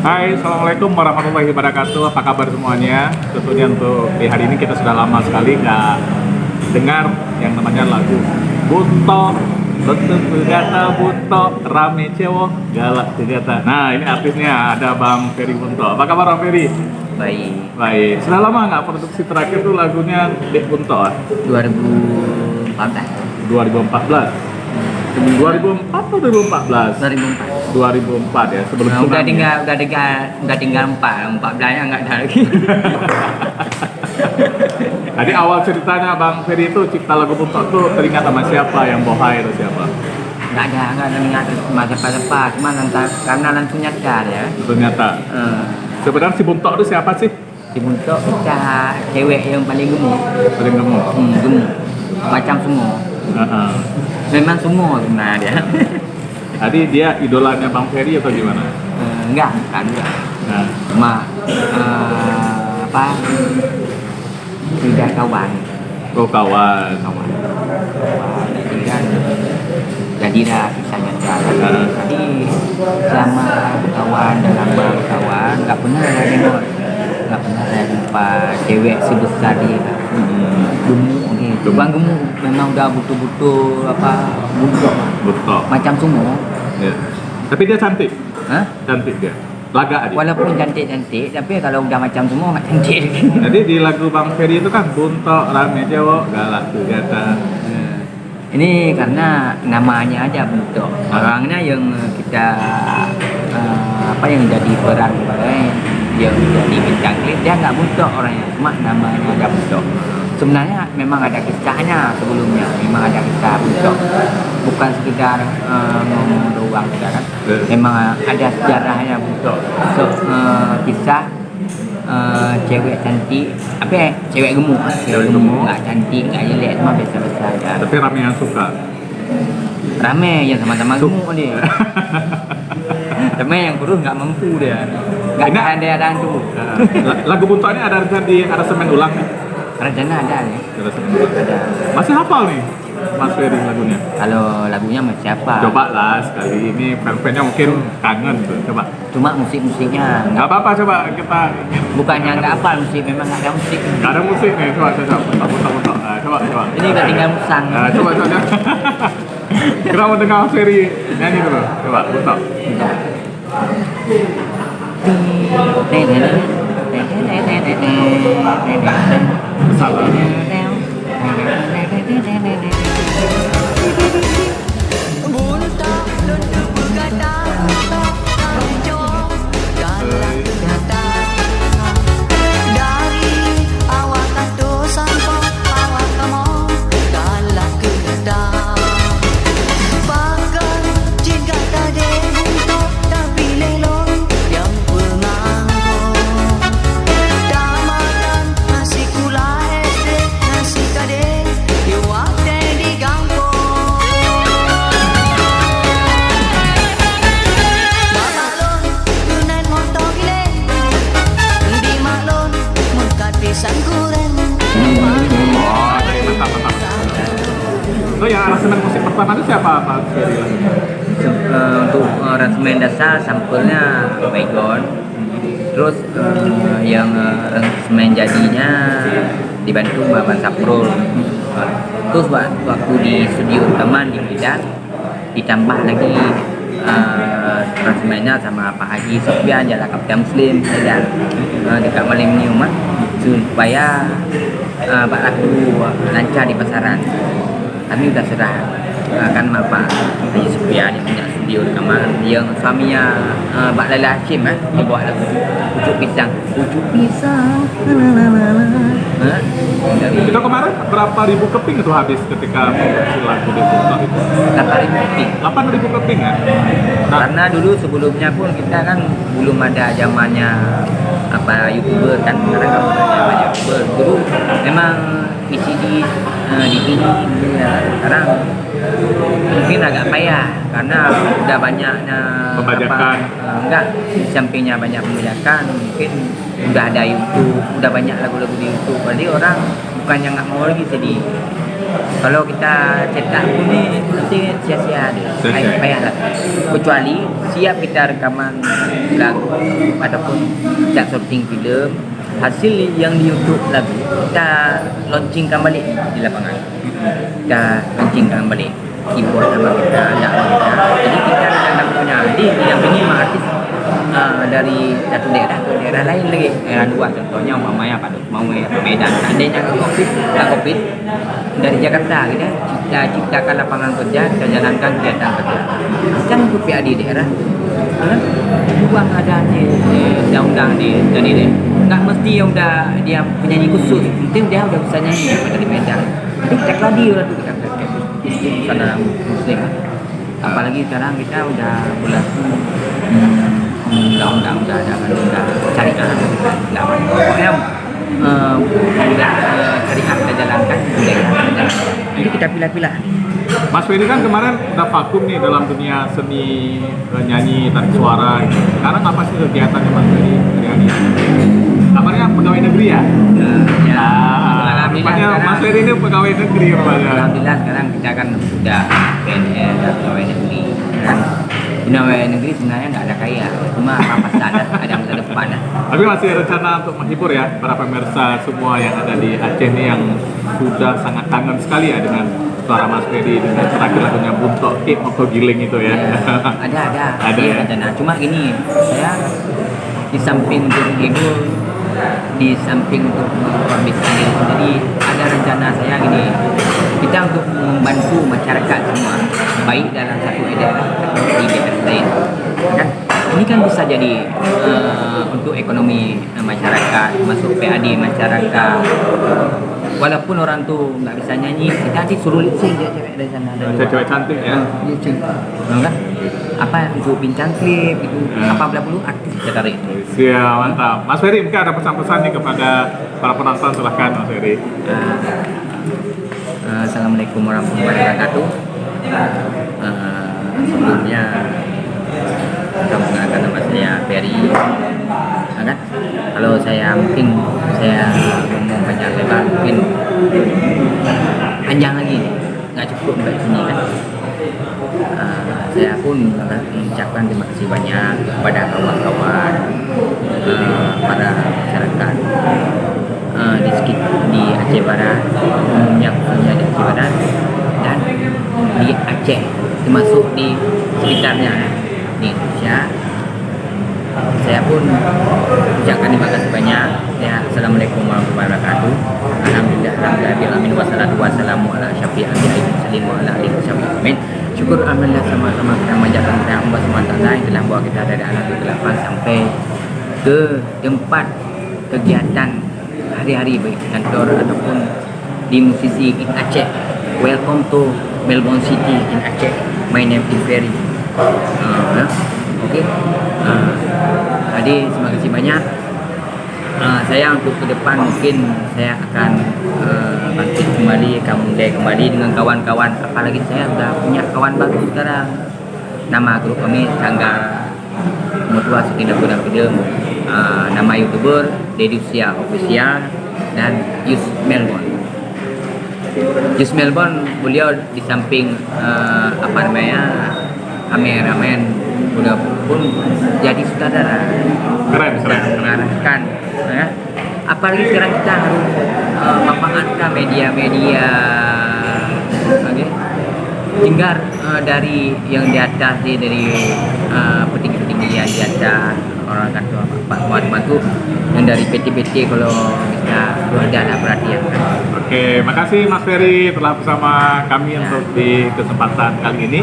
Hai, Assalamualaikum warahmatullahi wabarakatuh. Apa kabar semuanya? Tentunya untuk di hari ini kita sudah lama sekali nggak dengar yang namanya lagu Bunto, betul kata Bunto, rame cewek, galak kegata. Nah, ini artisnya ada Bang Ferry Bunto. Apa kabar Bang Ferry? Baik. Baik. Sudah lama nggak produksi terakhir tuh lagunya Dek Bunto? 2014. 2014. 2004 atau 2014? 2004. 2004 ya, sebelum Nah, tsunami. udah tinggal 14 nya nggak ada lagi. Tadi awal ceritanya Bang Ferry itu cipta lagu Buntok tuh teringat sama siapa, yang bohai atau siapa? nggak ada ingat sama siapa, cuma karena langsung nyadar ya. Ternyata sebenarnya si Buntok itu siapa sih? Dibentuk kita cewek yang paling gemuk. Paling gemuk. Gemuk macam semua. Heeh. Memang semua sebenarnya dia. Tadi dia idolanya Bang Ferry atau gimana? Enggak juga. Nah, Cuma apa? Tidak kawan. oh kawan. Jadilah kisahnya jalan. Tadi selama kawan dalam kawan nggak pernah saya jumpa cewek sebesar dia. Gemuk gitu. Bang gemuk memang udah betul-betul Buntok. macam semua. Ya. Tapi dia cantik. Hah? Cantik dia. Laga aja. Walaupun cantik, tapi kalau udah macam semua nggak cantik. Jadi di lagu Bang Ferry itu kan Buntok, rame cewek, galak kegata. Ini karena namanya aja bentuk. Orangnya yang kita yang jadi peran yang jadi bintang klip dia nggak bentuk orangnya, cuma namanya aja bentuk. Sebenarnya memang ada kisahnya sebelumnya, memang ada kisah bentuk. Bukan sekedar ngomong doang kan. Memang ada sejarahnya bentuk. Kisah cewek cantik, cewek gemuk, nggak cantik, nggak jelek, cuma biasa-biasa aja. Tapi rame yang suka. Rame yang sama-sama gemuk dia. Tapi yang kurus nggak mampu dia, nggak Ini- ada yang tuh. Lagu Buntok ini ada rencana di aransemen ulang nih. Rencana ada nih, Aransemen ulang. ada. Masih hafal nih Mas Ferry lagunya? Kalau lagunya sama siapa? Coba lah sekali ini fans-fansnya mungkin kangen tuh. Coba. Cuma musik-musiknya Nggak apa-apa, coba kita. bukannya nggak apa musik, memang nggak ada musik. Nggak ada musik nih, coba. Buntok. Coba. Ini nggak tinggal musang. Coba. Kita mau dengar Mas Ferry nyanyi dulu. Coba, Buntok. Salah. Itu yang aransemen musik pertama itu siapa Mas Ferry lagunya? Untuk aransemen dasar sampelnya Baygon. Terus yang aransemen jadinya dibantu Bapak Saprul. Terus waktu di studio rekaman di Medan ditambah lagi aransemennya sama Pak Haji Sofyan Jala Kapten Muslim dan dekat Millennium supaya Pak laku lancar di pasaran. Kami udah serah kan Bapak Haji Sofyan yang punya studio rekaman, yang suaminya Mbak Laila Hashim dia buat lagu Pucuk Pisang. Itu kemarin berapa ribu keping itu habis ketika produksi lagu di Buntok itu? 8.000 lebih. 8.000 keping ya? Nah, Karena dulu sebelumnya pun kita kan belum ada zamannya YouTuber kan, sekarang kan udah zaman YouTuber. Dulu memang isi di DVD ya. Sekarang mungkin agak payah karena udah banyaknya Pembajakan. enggak, di sampingnya banyak pembajakan, mungkin udah ada YouTube, udah banyak lagu-lagu di YouTube. Berarti orang bukannya nggak mau lagi sedih. Kalau kita cetak pun nih nanti sia-sia deh, Sia-sia. payah lah. Kecuali siap kita rekaman lagu ataupun kita syuting film, hasil yang di YouTube lagu kita launchingkan balik di lapangan. Kita launchingkan balik keyboard nama kita, alat kita. Jadi kita nak punya di yang ini artis dari satu daerah ke daerah lain lagi. Daerah luar contohnya umpamanya pada mau Medan. Seandainya COVID dari Jakarta kita ciptakan lapangan kerja, kita jalankan kegiatan kerja. Kan untuk PAD daerah uang ada di undang-undang di dan ini nggak mesti yang udah dia penyanyi khusus, penting dia udah bisa nyanyi pada di Medan. Tapi kita keladi orang tu kita saudara Muslim. Apalagi sekarang kita udah bulan undang-undang udah ada kan udah syariah lawan. Pokoknya syariah kita jalankan, budaya kita jalankan. Jadi kita pilih-pilih. Mas Ferry kan kemarin udah vakum nih dalam dunia seni nyanyi dan suara. Sekarang apa sih kegiatannya Mas Ferry hari-hari? Kabarnya pegawai negeri ya? Ya. Rupanya Mas Ferry ini pegawai negeri rupanya. Alhamdulillah sekarang kita kan sudah PNS dan pegawai negeri. Kan pegawai negeri sebenarnya nggak ada kaya, cuma apa ada masa depan. Tapi masih rencana untuk menghibur ya para pemirsa semua yang ada di Aceh ini yang sudah sangat kangen sekali ya dengan suara Mas Ferry dengan terakhir lagunya Buntok Moto Giling itu ya. Ada ya. Rencana. Cuma gini, saya di samping untuk menghibur, di samping untuk memperbaiki diri, jadi ada rencana saya gini, kita untuk membantu masyarakat semua, baik dalam satu daerah ataupun di daerah lain. Kan ini kan bisa jadi untuk ekonomi masyarakat, masuk PAD masyarakat. Walaupun orang tu nggak bisa nyanyi, kita nanti suruh lip-sync cewek dari sana. Cewek cantik ya. Lip-sync. Kan? Apa untuk bintang klip itu, apa perlu artis kita tarik. Siap, mantap. Mas Ferry, mungkin ada pesan-pesan nih kepada para penonton, silahkan Mas Ferry. Assalamualaikum warahmatullahi wabarakatuh. Sebelumnya saya mengenalkan nama saya Ferry. Kan? Kalau saya mungkin saya ngomong banyak lebar, mungkin panjang lagi, nggak cukup sampai sini kan. Saya pun mengucapkan terima kasih banyak kepada kawan-kawan, para masyarakat di Aceh Barat, yang punya di Aceh Barat dan di Aceh, termasuk di sekitarnya di Indonesia. Saya pun ucapkan terima kasih banyak. Ya, assalamualaikum warahmatullahi wabarakatuh. Alhamdulillah, wassalatu wassalamu ala syafi'il anbiya'i mursalin wa ala alihi washabihi. Syukur alhamdulillah sama-sama kita menjalankan kepada Allah SWT yang telah membawa kita dari alam kegelapan sampai ke tempat kegiatan hari-hari baik kantor ataupun di musisi in Aceh. Welcome to Melbourne City in Aceh. My name is Ferry. Okey. Jadi terima kasih banyak. Saya untuk ke depan mungkin saya akan bangkit kembali, mulai kembali dengan kawan-kawan. Apalagi saya sudah punya kawan baru sekarang. Nama grup kami Sanggar Mutua Sekitar Gudang Film. Nama YouTuber Dedusia Official dan Yus Melbourne. Yus Melbourne, beliau di samping kameramen udah pun jadi sutradara. Keren. Mengarahkan ya. Apalagi sekarang kita harus memanfaatkan media-media tinggal dari yang di atas dari petinggi-petinggi yang di atas, orang kantor Pak Muhammad itu yang dari PT-PT kalau kita ada perhatian. Oke, makasih Mas Ferry telah bersama kami untuk di kesempatan kali ini.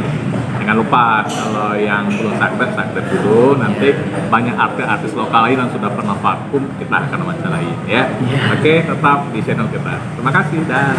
Jangan lupa kalau yang belum subscribe dulu. Nanti banyak artis lokal lain yang sudah pernah vakum kita akan wawancarai ya. Oke, tetap di channel kita. Terima kasih. Dah.